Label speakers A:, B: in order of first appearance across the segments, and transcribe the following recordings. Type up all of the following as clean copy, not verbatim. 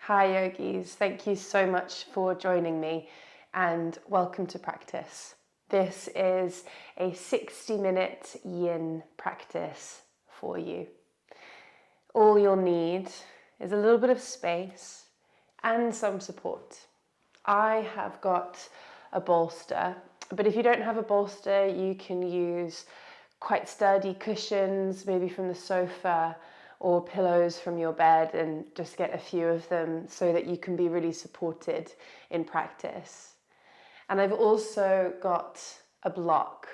A: Hi yogis, thank you so much for joining me and welcome to practice. This is a 60-minute yin practice for you. All you'll need is a little bit of space and some support. I have got a bolster, but if you don't have a bolster, you can use quite sturdy cushions, maybe from the sofa, or pillows from your bed, and just get a few of them so that you can be really supported in practice. And I've also got a block.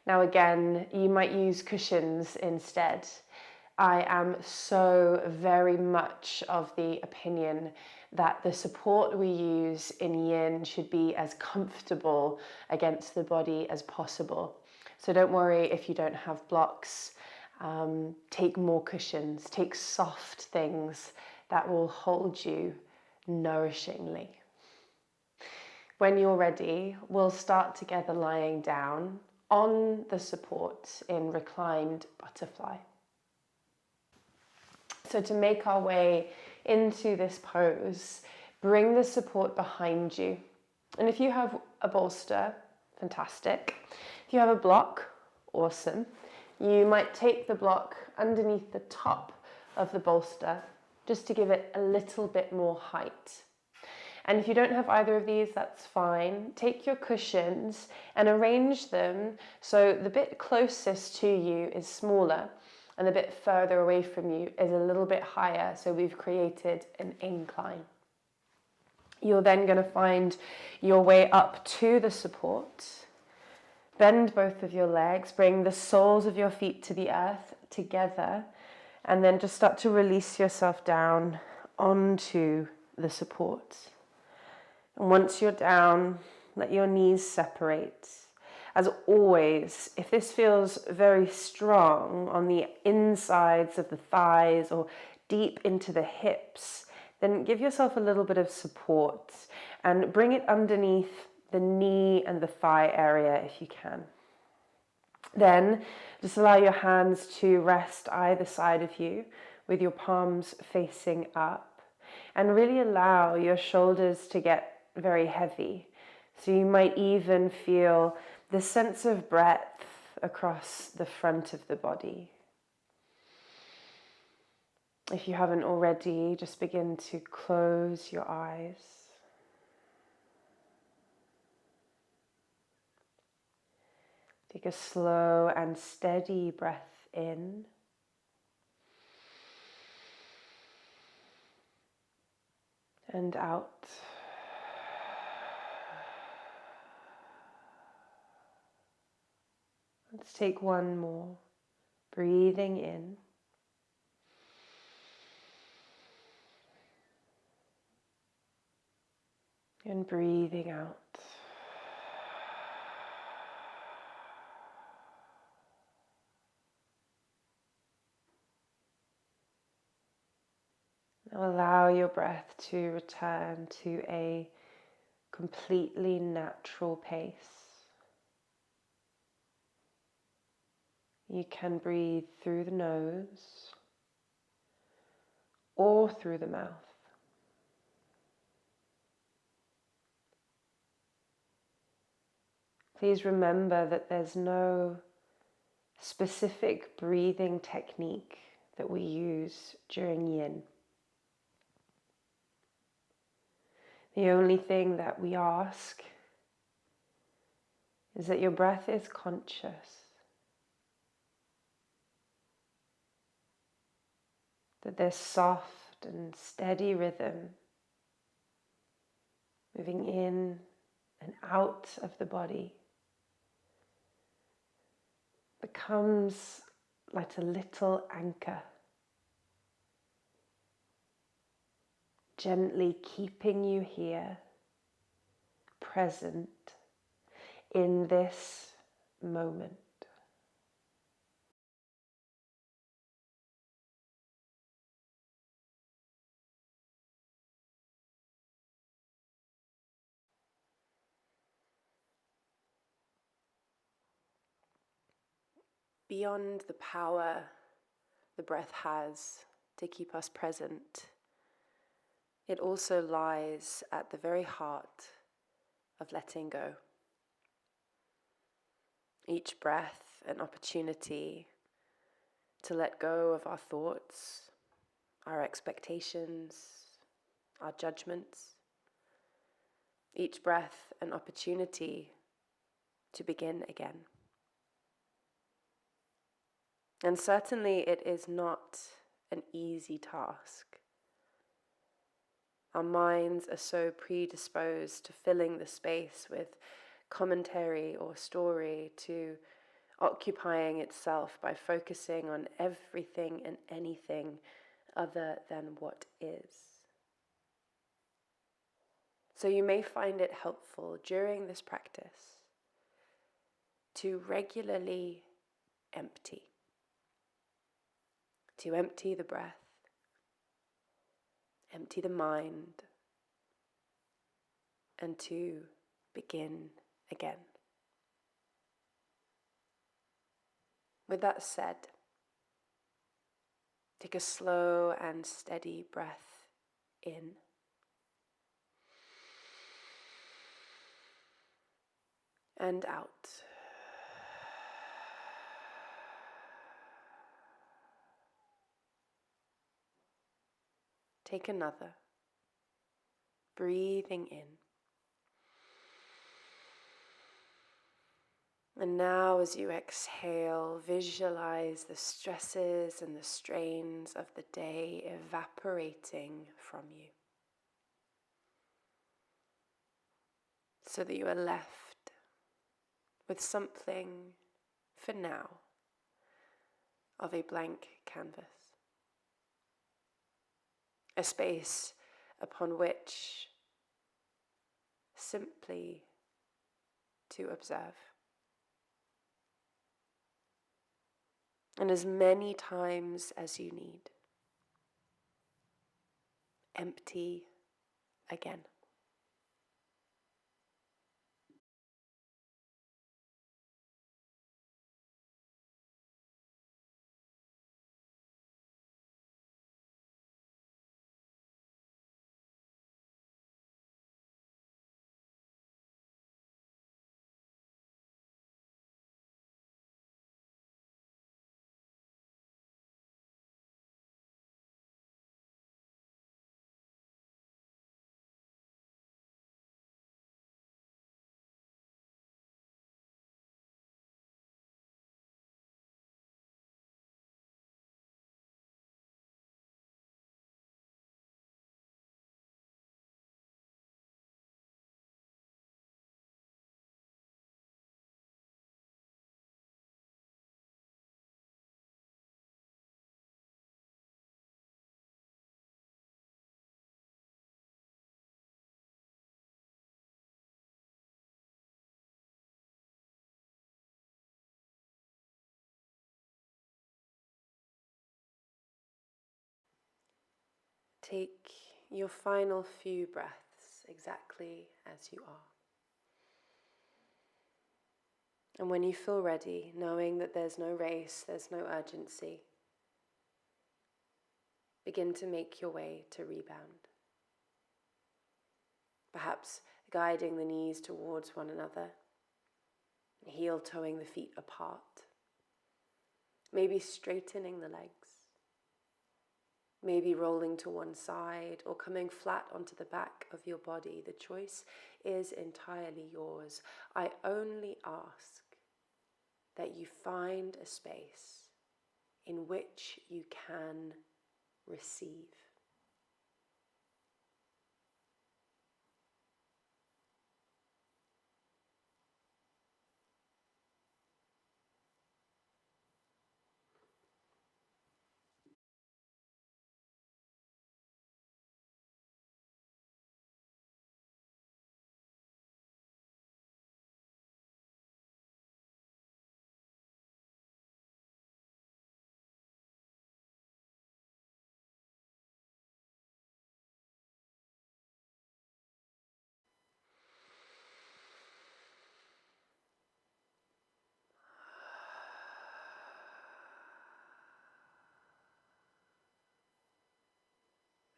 A: Now again, you might use cushions instead. I am so very much of the opinion that the support we use in yin should be as comfortable against the body as possible. So don't worry if you don't have blocks. Take more cushions, take soft things that will hold you nourishingly. When you're ready, we'll start together lying down on the support in reclined butterfly. So to make our way into this pose, bring the support behind you. And if you have a bolster, fantastic. If you have a block, awesome. You might take the block underneath the top of the bolster just to give it a little bit more height. And if you don't have either of these, that's fine. Take your cushions and arrange them so the bit closest to you is smaller and the bit further away from you is a little bit higher, so we've created an incline. You're then going to find your way up to the support. Bend both of your legs, bring the soles of your feet to the earth together, and then just start to release yourself down onto the support. And once you're down, let your knees separate. As always, if this feels very strong on the insides of the thighs or deep into the hips, then give yourself a little bit of support and bring it underneath the knee and the thigh area if you can. Then just allow your hands to rest either side of you with your palms facing up, and really allow your shoulders to get very heavy. So you might even feel the sense of breadth across the front of the body. If you haven't already, just begin to close your eyes. Take a slow and steady breath in. And out. Let's take one more. Breathing in. And breathing out. Now allow your breath to return to a completely natural pace. You can breathe through the nose or through the mouth. Please remember that there's no specific breathing technique that we use during yin. The only thing that we ask is that your breath is conscious, that there's soft and steady rhythm moving in and out of the body. Becomes like a little anchor, gently keeping you here, present in this moment. Beyond the power the breath has to keep us present, it also lies at the very heart of letting go. Each breath an opportunity to let go of our thoughts, our expectations, our judgments. Each breath an opportunity to begin again. And certainly it is not an easy task. Our minds are so predisposed to filling the space with commentary or story, to occupying itself by focusing on everything and anything other than what is. So you may find it helpful during this practice to regularly empty. To empty the breath, empty the mind, and to begin again. With that said, take a slow and steady breath in. And out. Take another. Breathing in. And now as you exhale, visualize the stresses and the strains of the day evaporating from you, so that you are left with something, for now, of a blank canvas. A space upon which simply to observe. And as many times as you need, empty again. Take your final few breaths exactly as you are. And when you feel ready, knowing that there's no race, there's no urgency, begin to make your way to rebound. Perhaps guiding the knees towards one another, heel toeing the feet apart, maybe straightening the legs, maybe rolling to one side or coming flat onto the back of your body. The choice is entirely yours. I only ask that you find a space in which you can receive.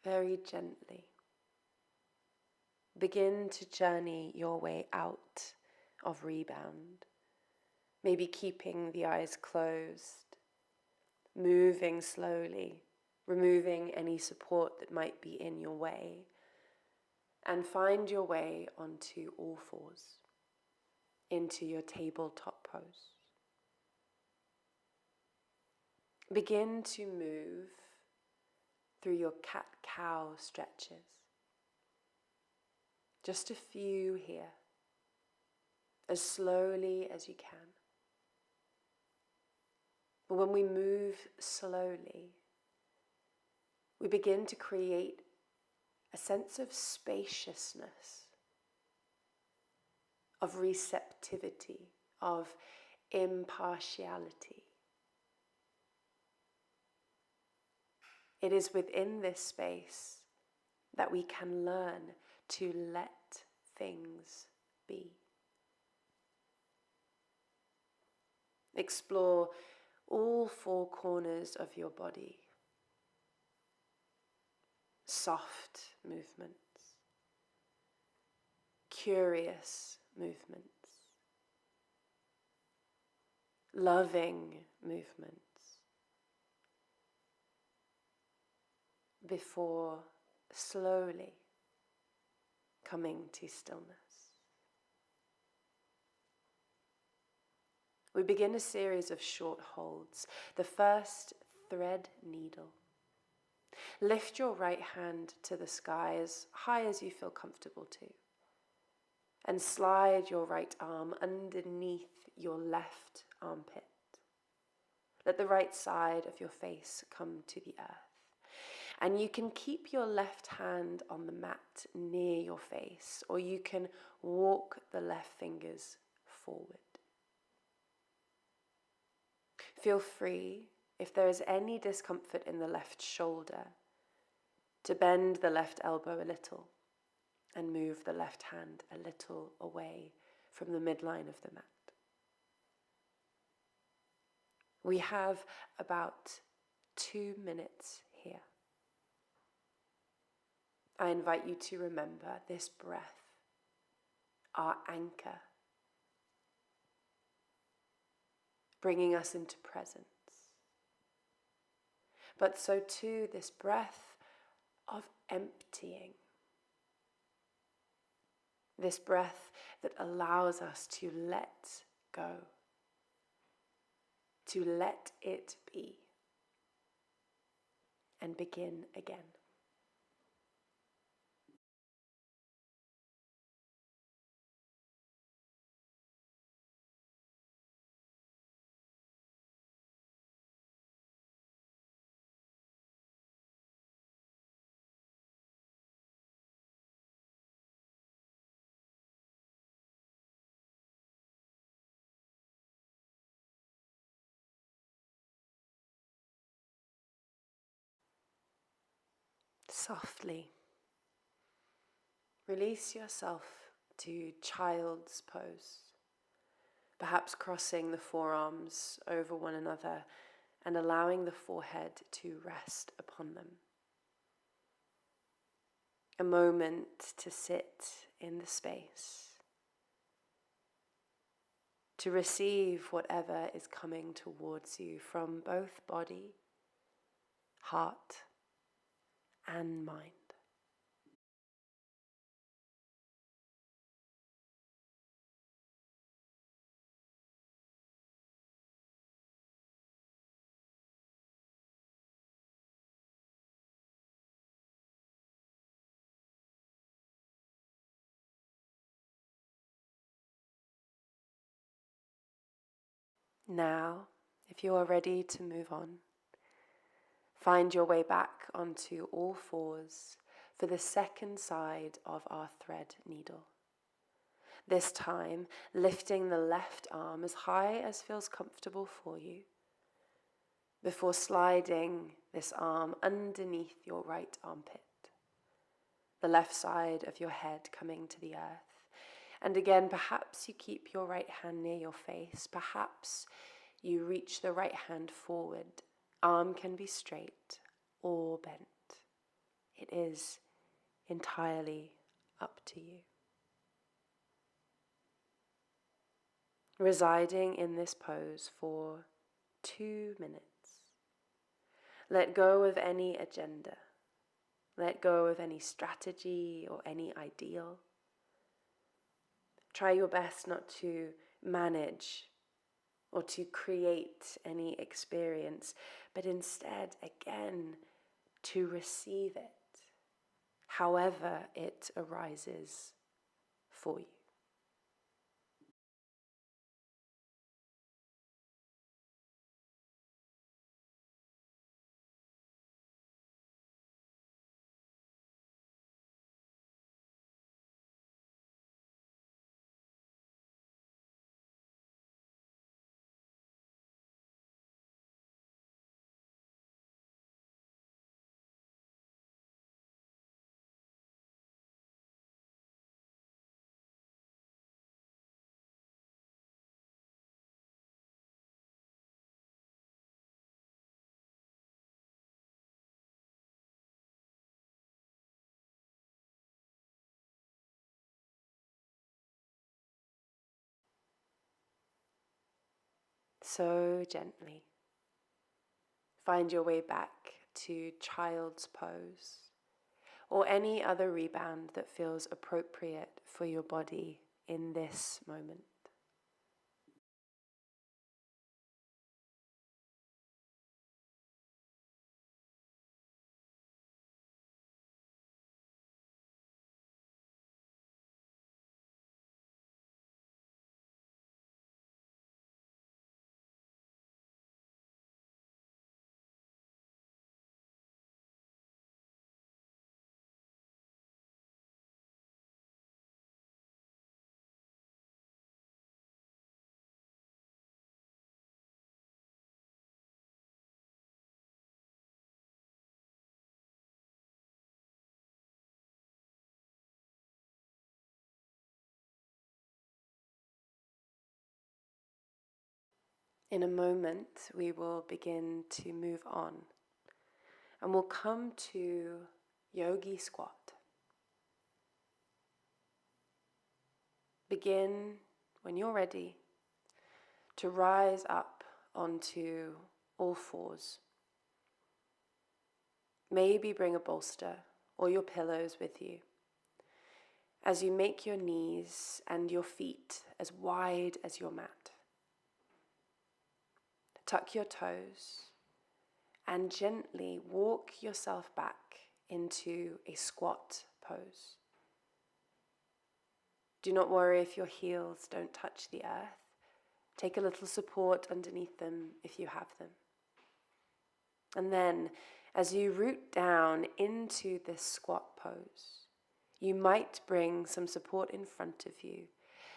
A: Very gently, begin to journey your way out of rebound. Maybe keeping the eyes closed, moving slowly, removing any support that might be in your way, and find your way onto all fours, into your tabletop pose. Begin to move through your cat-cow stretches. Just a few here, as slowly as you can. But when we move slowly, we begin to create a sense of spaciousness, of receptivity, of impartiality. It is within this space that we can learn to let things be. Explore all four corners of your body. Soft movements, curious movements, loving movements, before slowly coming to stillness. We begin a series of short holds. The first, thread needle. Lift your right hand to the sky as high as you feel comfortable to, and slide your right arm underneath your left armpit. Let the right side of your face come to the earth. And you can keep your left hand on the mat near your face, or you can walk the left fingers forward. Feel free, if there is any discomfort in the left shoulder, to bend the left elbow a little and move the left hand a little away from the midline of the mat. We have about 2 minutes here. I invite you to remember this breath, our anchor, bringing us into presence. But so too this breath of emptying. This breath that allows us to let go, to let it be, and begin again. Softly release yourself to child's pose, perhaps crossing the forearms over one another and allowing the forehead to rest upon them. A moment to sit in the space, to receive whatever is coming towards you from both body, heart, and mind. Now, if you are ready to move on, find your way back onto all fours for the second side of our thread needle. This time, lifting the left arm as high as feels comfortable for you, before sliding this arm underneath your right armpit, the left side of your head coming to the earth. And again, perhaps you keep your right hand near your face, perhaps you reach the right hand forward. Arm can be straight or bent. It is entirely up to you. Residing in this pose for 2 minutes. Let go of any agenda. Let go of any strategy or any ideal. Try your best not to manage or to create any experience, but instead, again, to receive it, however it arises for you. So gently, find your way back to child's pose or any other rebound that feels appropriate for your body in this moment. In a moment, we will begin to move on and we'll come to yogi squat. Begin, when you're ready, to rise up onto all fours. Maybe bring a bolster or your pillows with you as you make your knees and your feet as wide as your mat. Tuck your toes and gently walk yourself back into a squat pose. Do not worry if your heels don't touch the earth. Take a little support underneath them if you have them. And then, as you root down into this squat pose, you might bring some support in front of you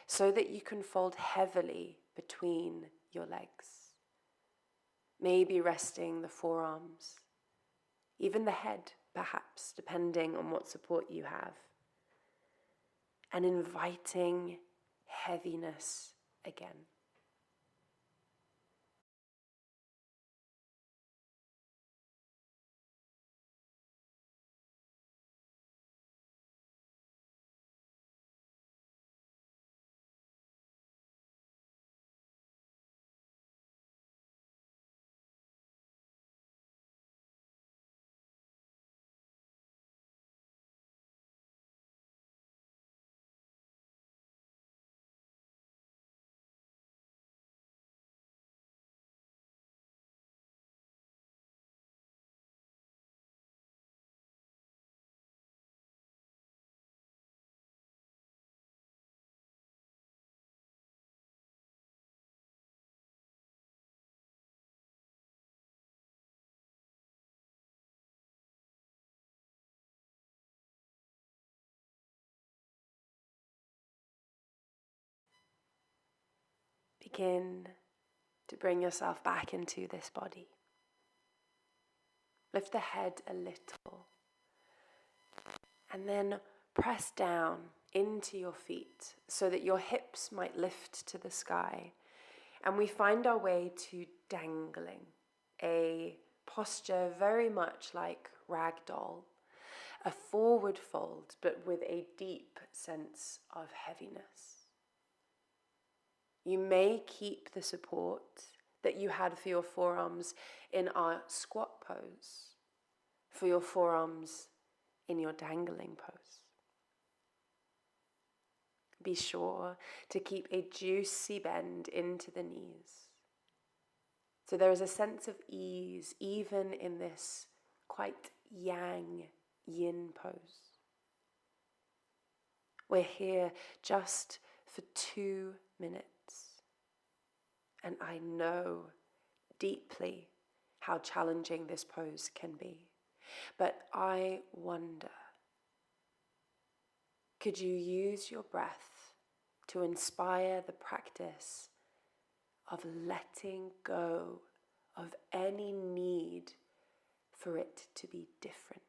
A: so that you can fold heavily between your legs. Maybe resting the forearms, even the head perhaps, depending on what support you have. And inviting heaviness again. Begin to bring yourself back into this body. Lift the head a little and then press down into your feet so that your hips might lift to the sky. And we find our way to dangling, a posture very much like ragdoll, a forward fold, but with a deep sense of heaviness. You may keep the support that you had for your forearms in our squat pose, for your forearms in your dangling pose. Be sure to keep a juicy bend into the knees. So there is a sense of ease even in this quite yang yin pose. We're here just for 2 minutes. And I know deeply how challenging this pose can be. But I wonder, could you use your breath to inspire the practice of letting go of any need for it to be different?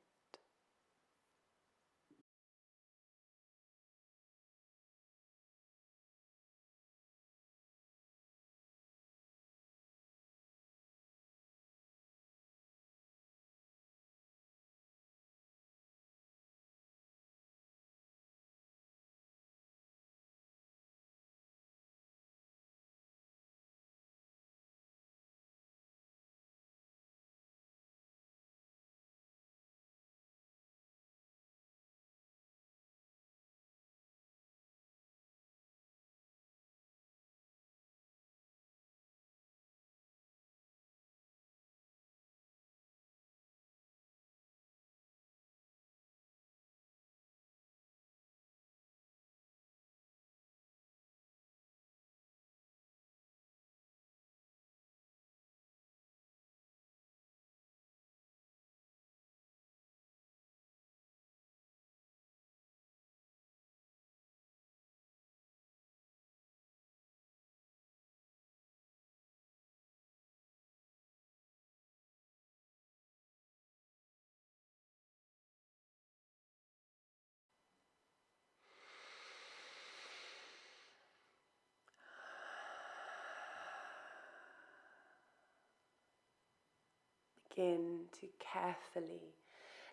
A: Begin to carefully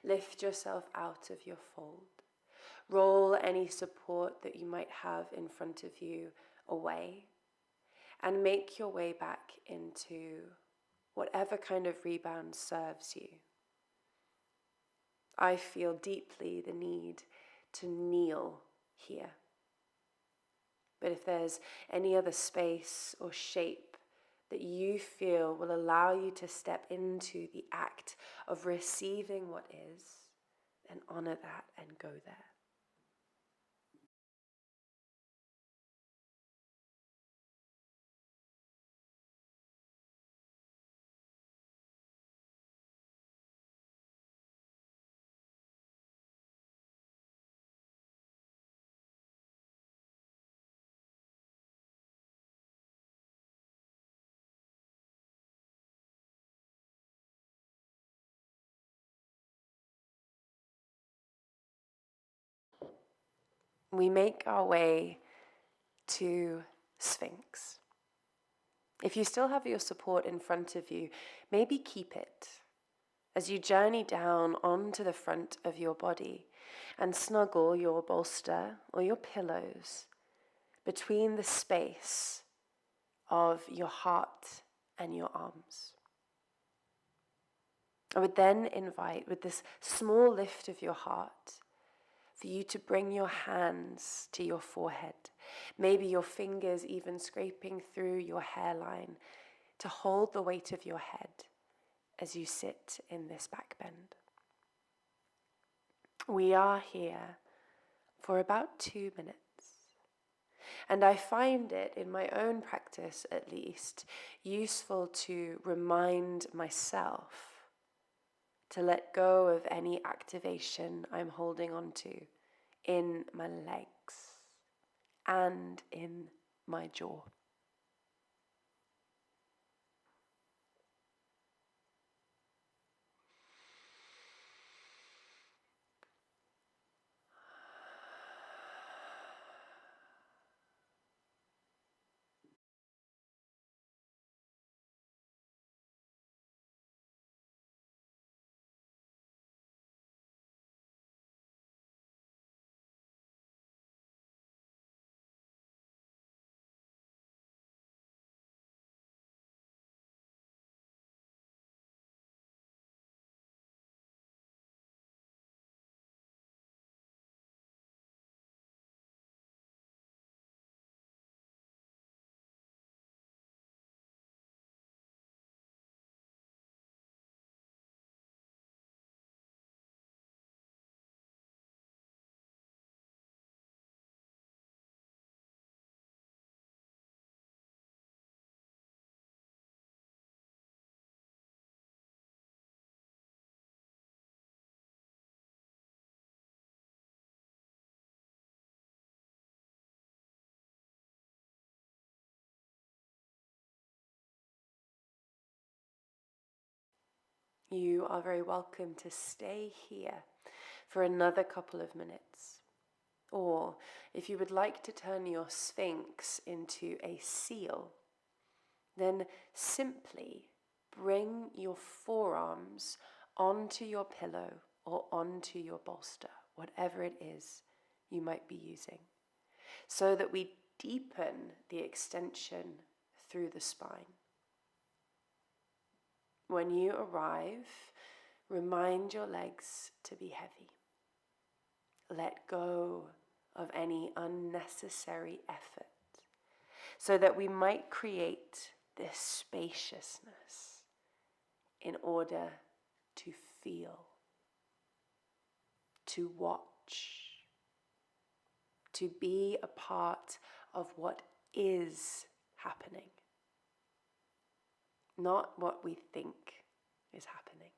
A: lift yourself out of your fold. Roll any support that you might have in front of you away and make your way back into whatever kind of rebound serves you. I feel deeply the need to kneel here. But if there's any other space or shape that you feel will allow you to step into the act of receiving what is, then honor that and go there. We make our way to Sphinx. If you still have your support in front of you, maybe keep it as you journey down onto the front of your body and snuggle your bolster or your pillows between the space of your heart and your arms. I would then invite, with this small lift of your heart, for you to bring your hands to your forehead, maybe your fingers even scraping through your hairline to hold the weight of your head as you sit in this back bend. We are here for about 2 minutes. And I find it, in my own practice at least, useful to remind myself to let go of any activation I'm holding on to in my legs and in my jaw. you are very welcome to stay here for another couple of minutes. Or if you would like to turn your Sphinx into a seal, then simply bring your forearms onto your pillow or onto your bolster, whatever it is you might be using, so that we deepen the extension through the spine. When you arrive, remind your legs to be heavy. Let go of any unnecessary effort, so that we might create this spaciousness in order to feel, to watch, to be a part of what is happening, not what we think is happening.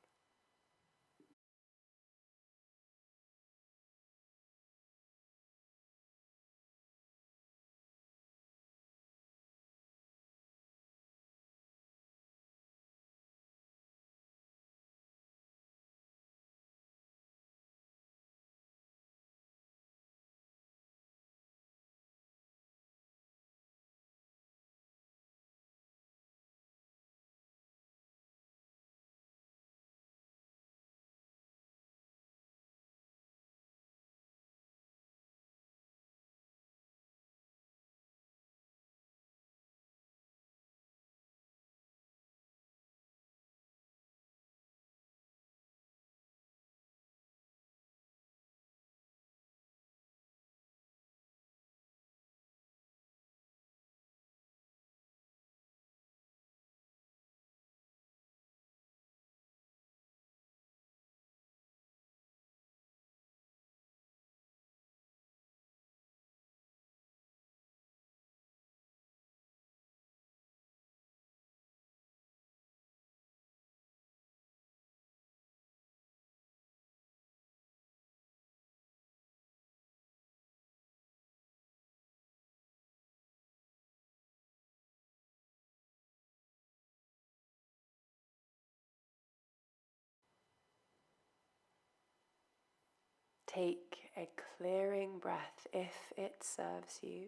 A: Take a clearing breath if it serves you.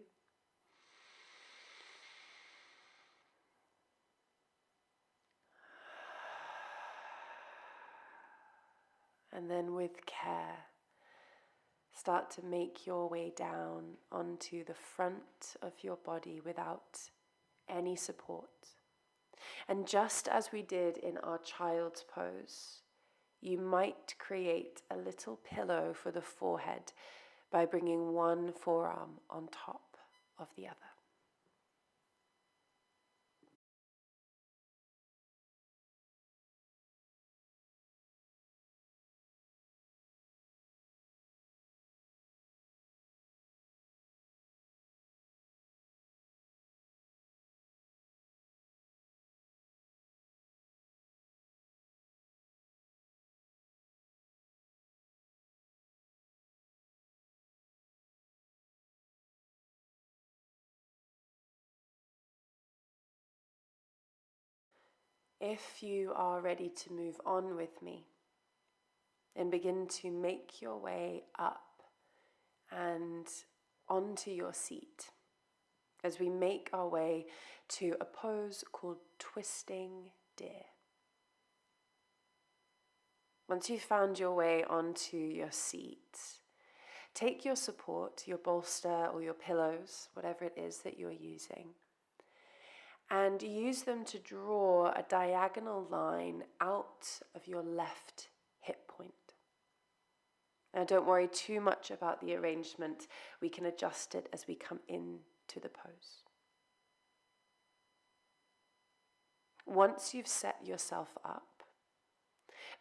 A: And then with care, start to make your way down onto the front of your body without any support. And just as we did in our child's pose, you might create a little pillow for the forehead by bringing one forearm on top of the other. If you are ready to move on with me, then begin to make your way up and onto your seat as we make our way to a pose called twisting deer. Once you've found your way onto your seat, take your support, your bolster or your pillows, whatever it is that you're using, and use them to draw a diagonal line out of your left hip point. Now don't worry too much about the arrangement. We can adjust it as we come into the pose. Once you've set yourself up,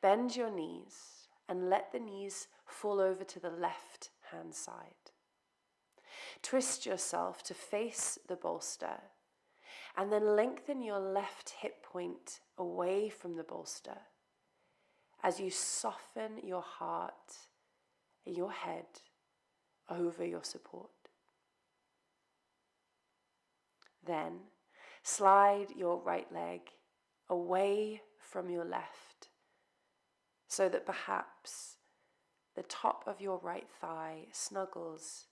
A: bend your knees and let the knees fall over to the left hand side. Twist yourself to face the bolster and then lengthen your left hip point away from the bolster as you soften your heart and your head over your support. Then slide your right leg away from your left so that perhaps the top of your right thigh snuggles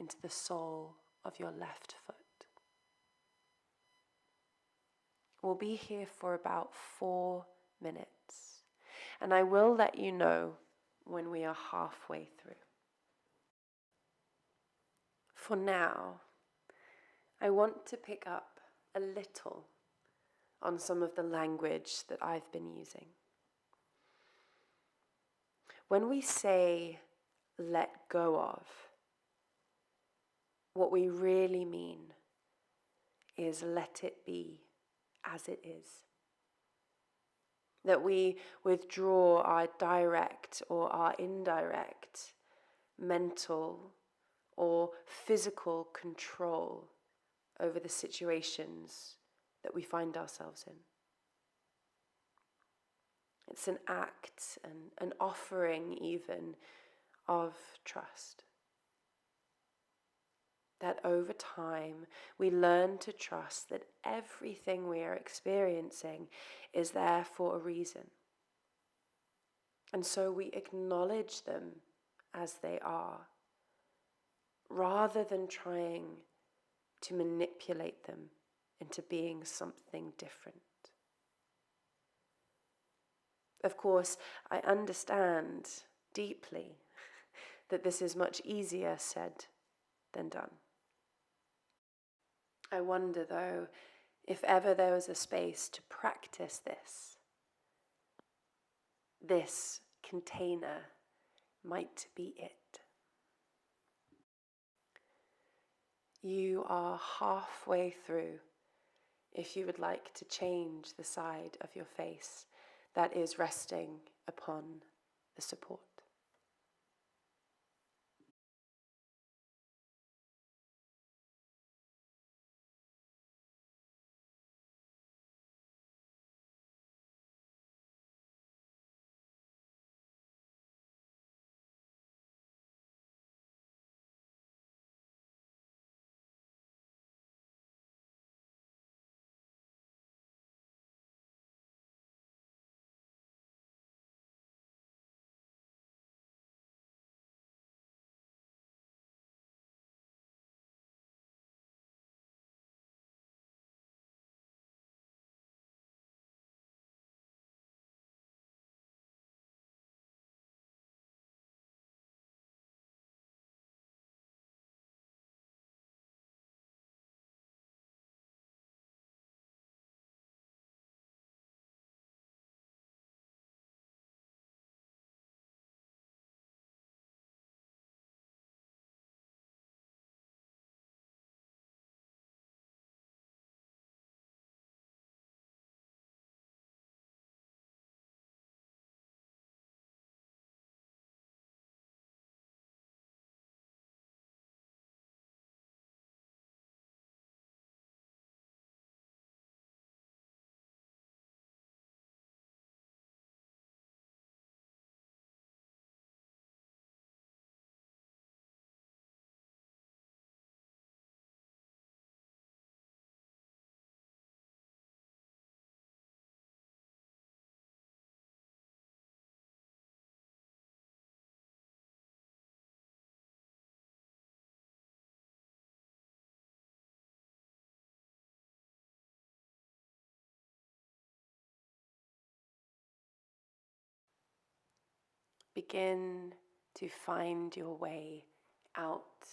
A: into the sole of your left foot. We'll be here for about 4 minutes, and I will let you know when we are halfway through. For now, I want to pick up a little on some of the language that I've been using. When we say let go of, what we really mean is let it be as it is. That we withdraw our direct or our indirect mental or physical control over the situations that we find ourselves in. It's an act and an offering even of trust. That over time we learn to trust that everything we are experiencing is there for a reason. And so we acknowledge them as they are, rather than trying to manipulate them into being something different. Of course, I understand deeply that this is much easier said than done. I wonder, though, if ever there was a space to practice this container might be it. You are halfway through if you would like to change the side of your face that is resting upon the support. Begin to find your way out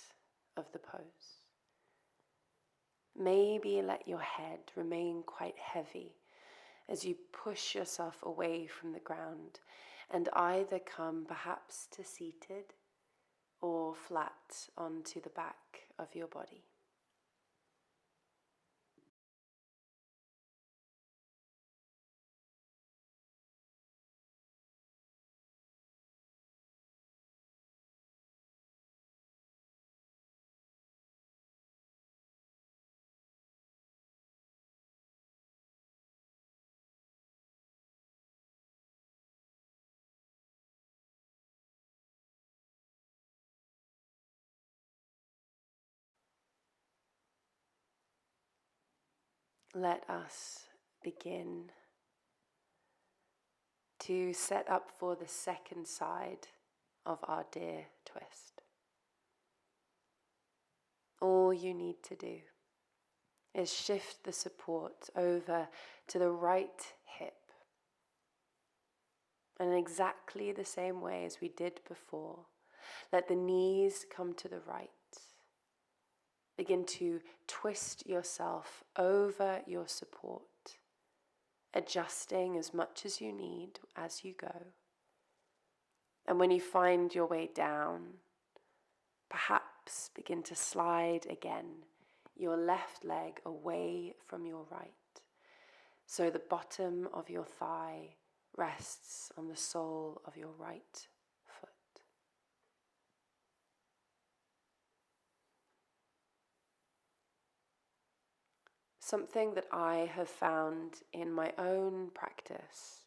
A: of the pose. Maybe let your head remain quite heavy as you push yourself away from the ground and either come perhaps to seated or flat onto the back of your body. Let us begin to set up for the second side of our deer twist. All you need to do is shift the support over to the right hip. And in exactly the same way as we did before, let the knees come to the right. Begin to twist yourself over your support, adjusting as much as you need as you go. And when you find your way down, perhaps begin to slide again your left leg away from your right, so the bottom of your thigh rests on the sole of your right foot. Something that I have found in my own practice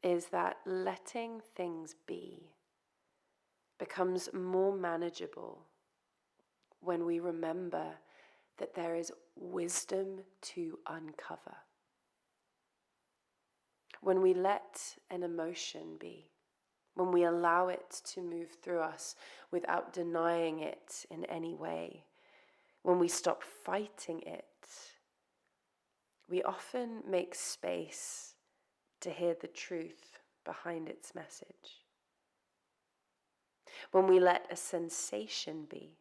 A: is that letting things be becomes more manageable when we remember that there is wisdom to uncover. When we let an emotion be, when we allow it to move through us without denying it in any way, when we stop fighting it, we often make space to hear the truth behind its message. When we let a sensation be,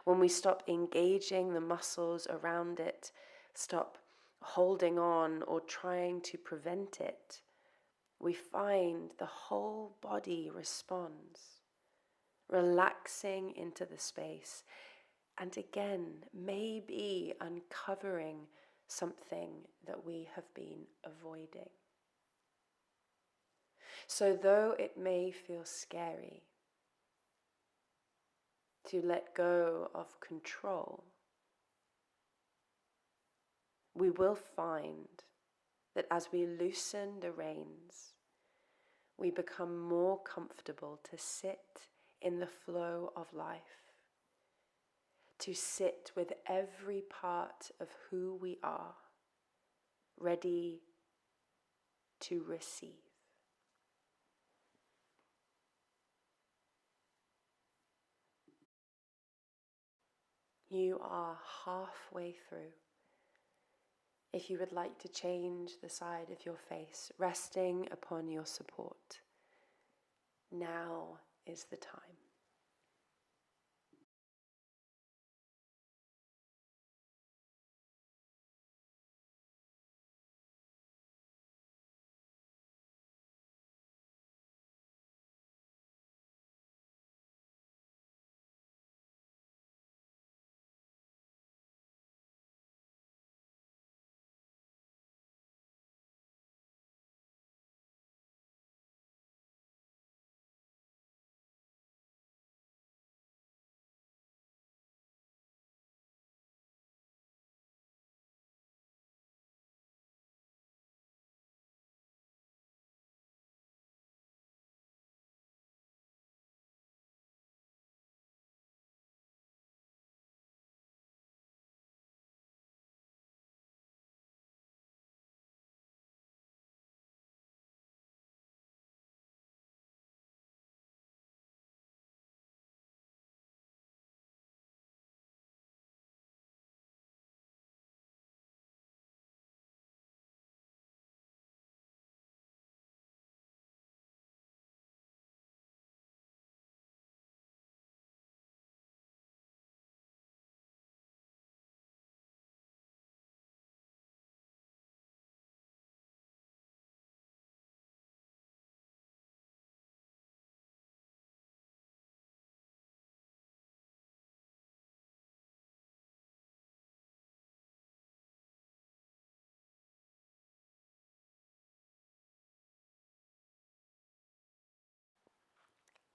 A: when we stop engaging the muscles around it, stop holding on or trying to prevent it, we find the whole body responds, relaxing into the space, and again, maybe uncovering something that we have been avoiding. So though it may feel scary to let go of control, we will find that as we loosen the reins, we become more comfortable to sit in the flow of life, to sit with every part of who we are, ready to receive. You are halfway through. If you would like to change the side of your face, resting upon your support, now is the time.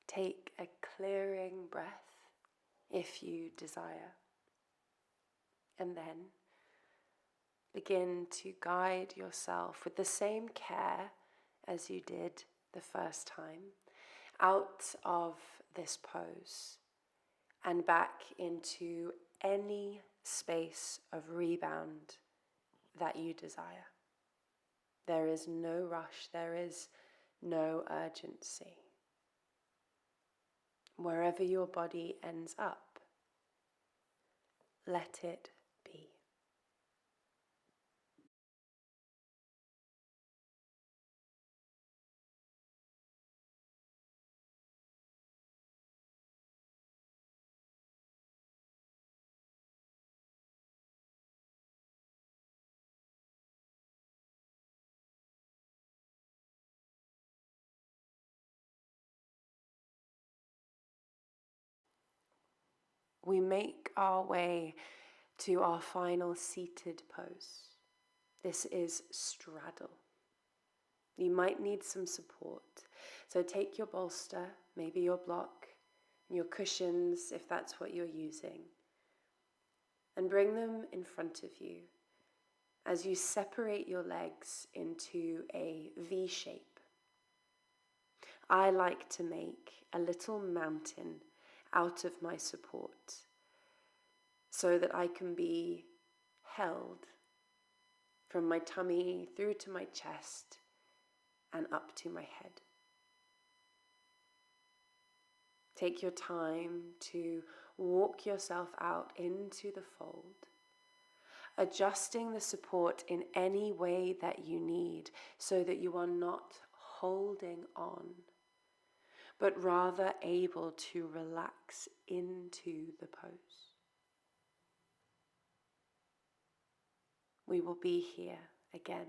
A: Take a clearing breath if you desire, and then begin to guide yourself with the same care as you did the first time out of this pose and back into any space of rebound that you desire. There is no rush, there is no urgency. Wherever your body ends up, let it be. We make our way to our final seated pose. This is straddle. You might need some support. So take your bolster, maybe your block, your cushions if that's what you're using, and bring them in front of you as you separate your legs into a V shape. I like to make a little mountain out of my support so that I can be held from my tummy through to my chest and up to my head. Take your time to walk yourself out into the fold, adjusting the support in any way that you need so that you are not holding on, but rather able to relax into the pose. We will be here again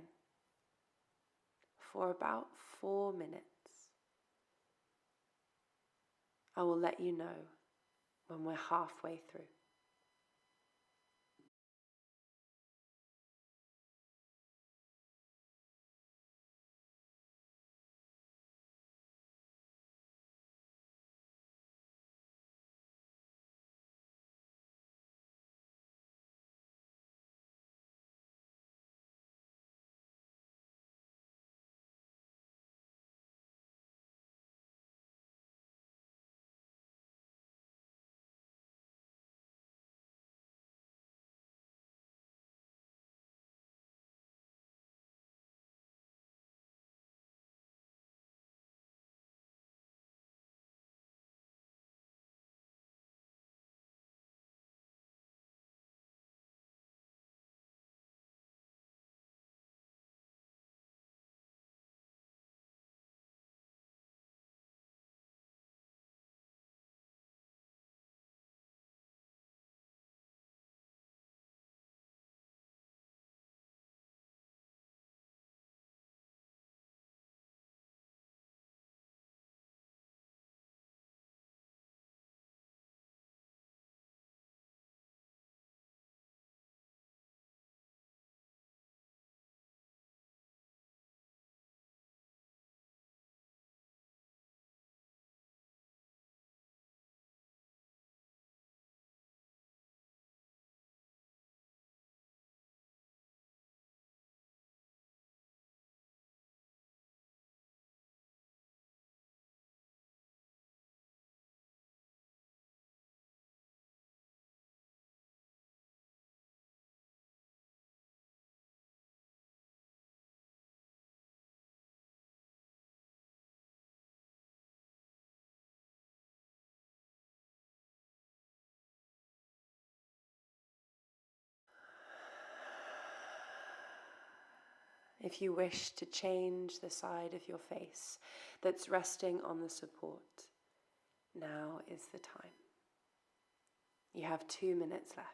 A: for about 4 minutes. I will let you know when we're halfway through. If you wish to change the side of your face that's resting on the support, now is the time. You have 2 minutes left.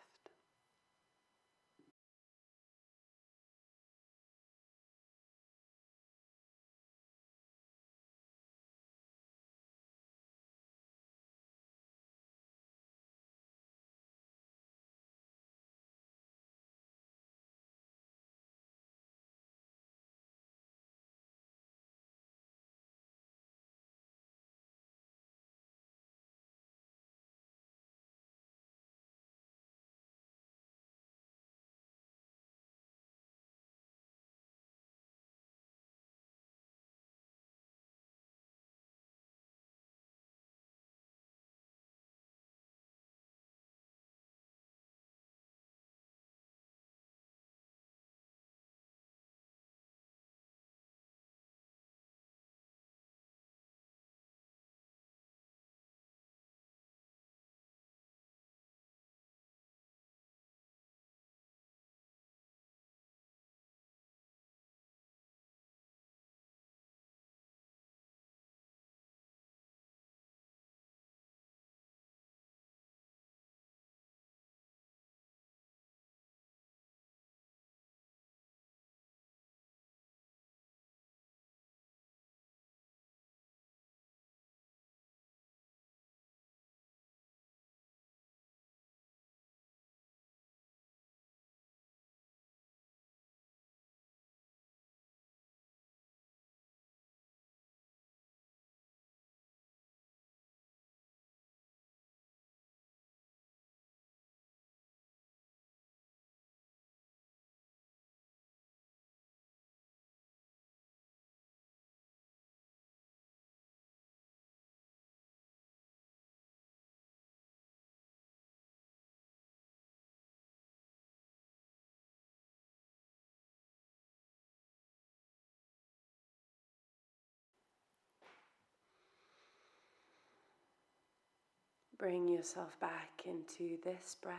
A: Bring yourself back into this breath,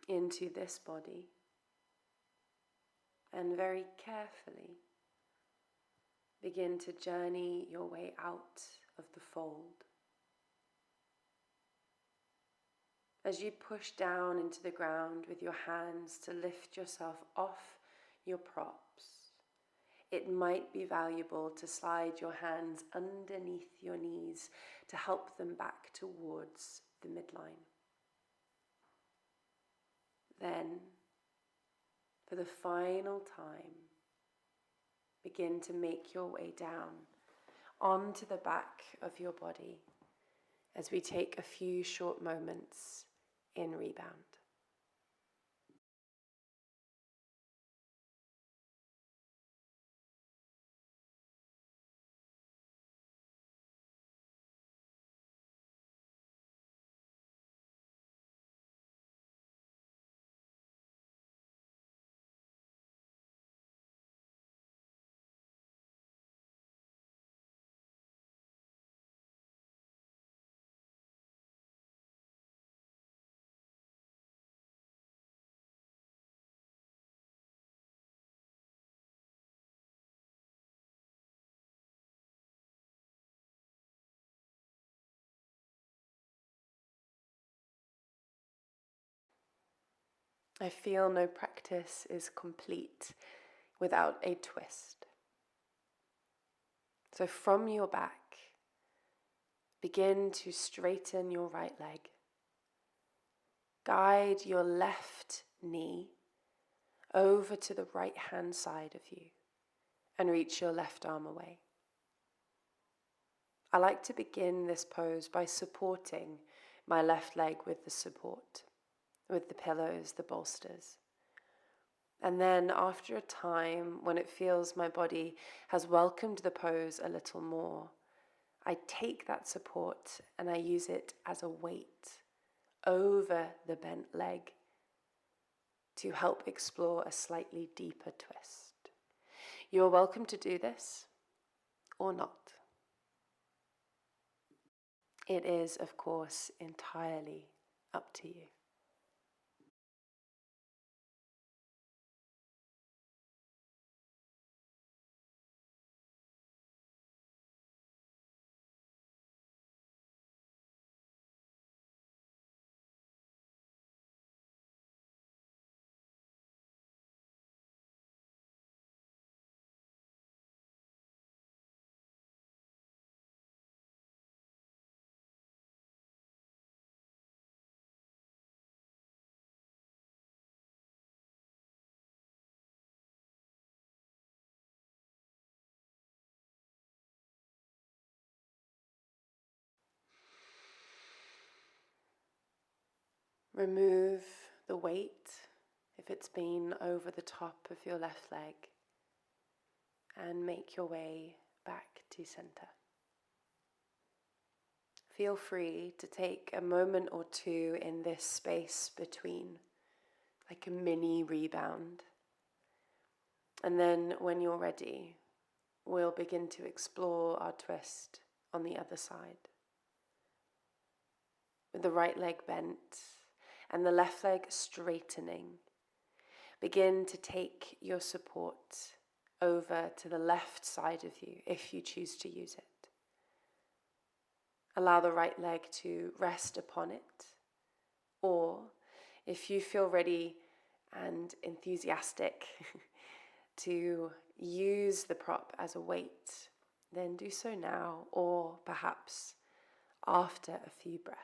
A: into this body, and very carefully begin to journey your way out of the fold. As you push down into the ground with your hands to lift yourself off your props, it might be valuable to slide your hands underneath your knees to help them back towards the midline. Then, for the final time, begin to make your way down onto the back of your body as we take a few short moments in rebound. I feel no practice is complete without a twist. So from your back, begin to straighten your right leg. Guide your left knee over to the right hand side of you and reach your left arm away. I like to begin this pose by supporting my left leg with the support, with the pillows, the bolsters. And then after a time, when it feels my body has welcomed the pose a little more, I take that support and I use it as a weight over the bent leg to help explore a slightly deeper twist. You're welcome to do this or not. It is, of course, entirely up to you. Remove the weight if it's been over the top of your left leg and make your way back to center. Feel free to take a moment or two in this space between, like a mini rebound. And then when you're ready, we'll begin to explore our twist on the other side. With the right leg bent and the left leg straightening, begin to take your support over to the left side of you if you choose to use it. Allow the right leg to rest upon it, or if you feel ready and enthusiastic to use the prop as a weight, then do so now, or perhaps after a few breaths.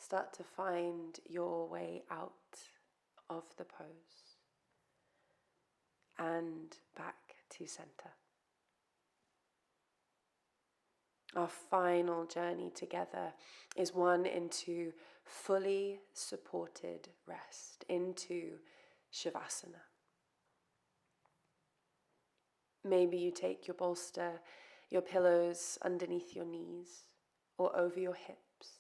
A: start to find your way out of the pose and back to center. Our final journey together is one into fully supported rest, into Shavasana. Maybe you take your bolster, your pillows underneath your knees or over your hips,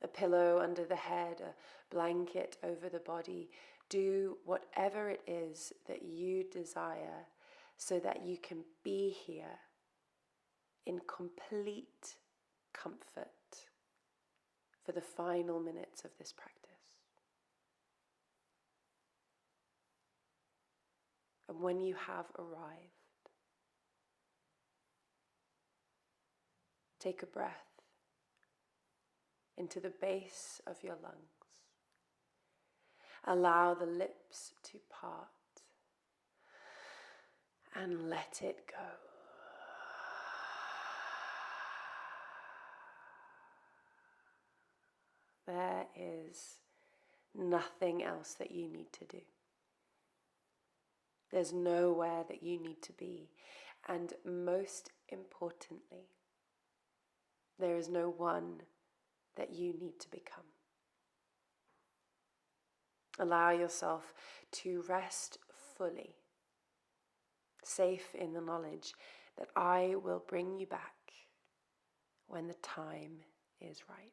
A: a pillow under the head, a blanket over the body. Do whatever it is that you desire so that you can be here in complete comfort for the final minutes of this practice. And when you have arrived, take a breath into the base of your lungs. Allow the lips to part and let it go. There is nothing else that you need to do. There's nowhere that you need to be. And most importantly, there is no one that you need to become. Allow yourself to rest fully, safe in the knowledge that I will bring you back when the time is right.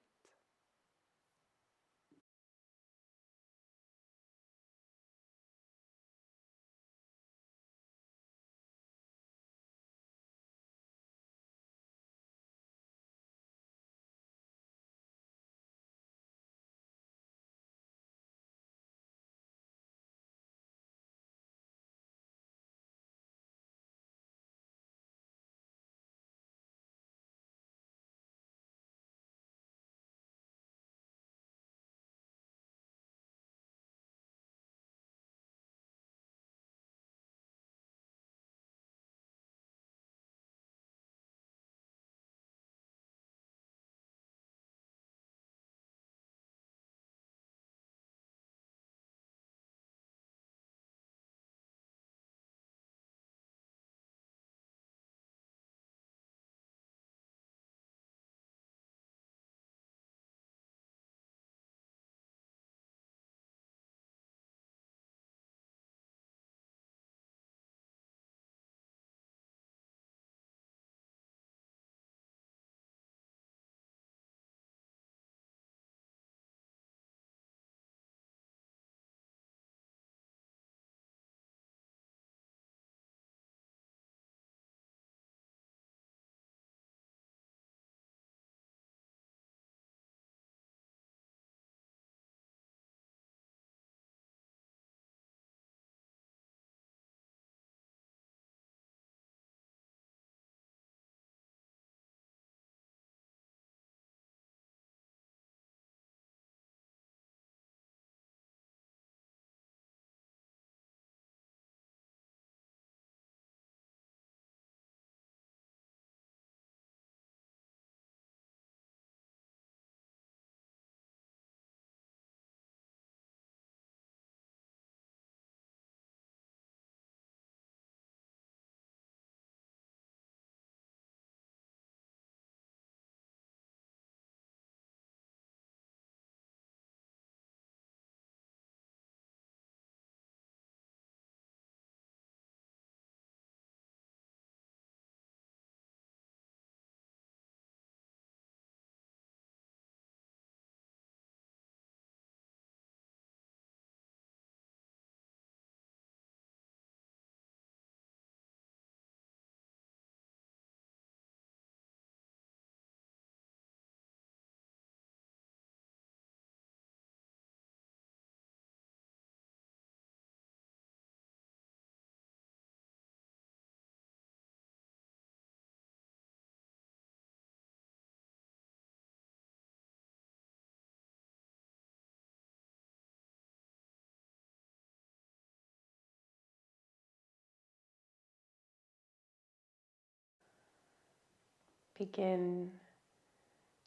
A: Begin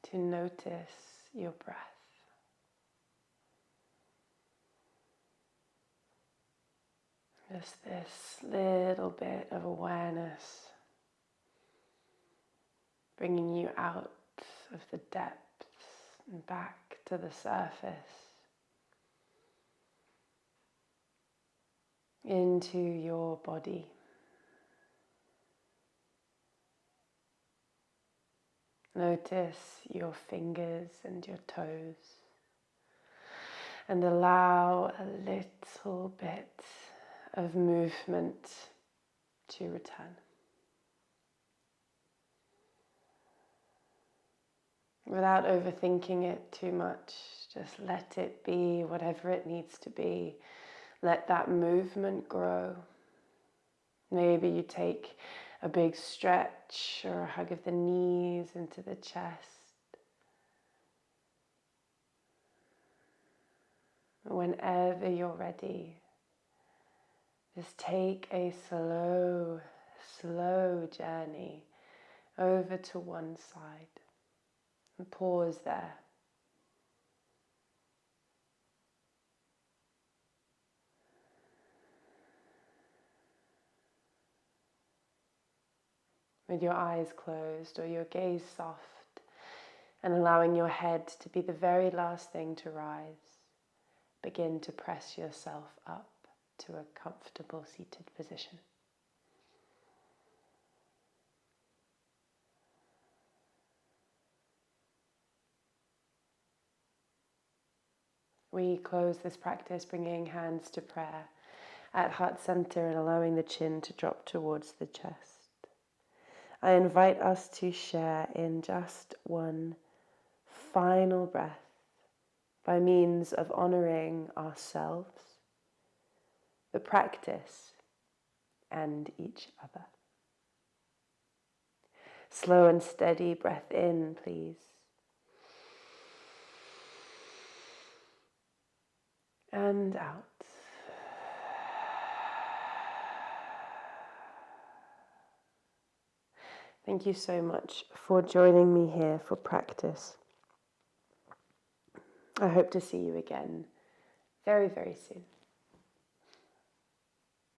A: to notice your breath. Just this little bit of awareness, bringing you out of the depths and back to the surface, into your body. Notice your fingers and your toes, and allow a little bit of movement to return. Without overthinking it too much, just let it be whatever it needs to be. Let that movement grow. Maybe you take a big stretch or a hug of the knees into the chest. Whenever you're ready, just take a slow journey over to one side and pause there. With your eyes closed or your gaze soft, and allowing your head to be the very last thing to rise, begin to press yourself up to a comfortable seated position. We close this practice bringing hands to prayer at heart center and allowing the chin to drop towards the chest. I invite us to share in just one final breath by means of honoring ourselves, the practice, and each other. Slow and steady breath in, please. And out. Thank you so much for joining me here for practice. I hope to see you again very, very soon.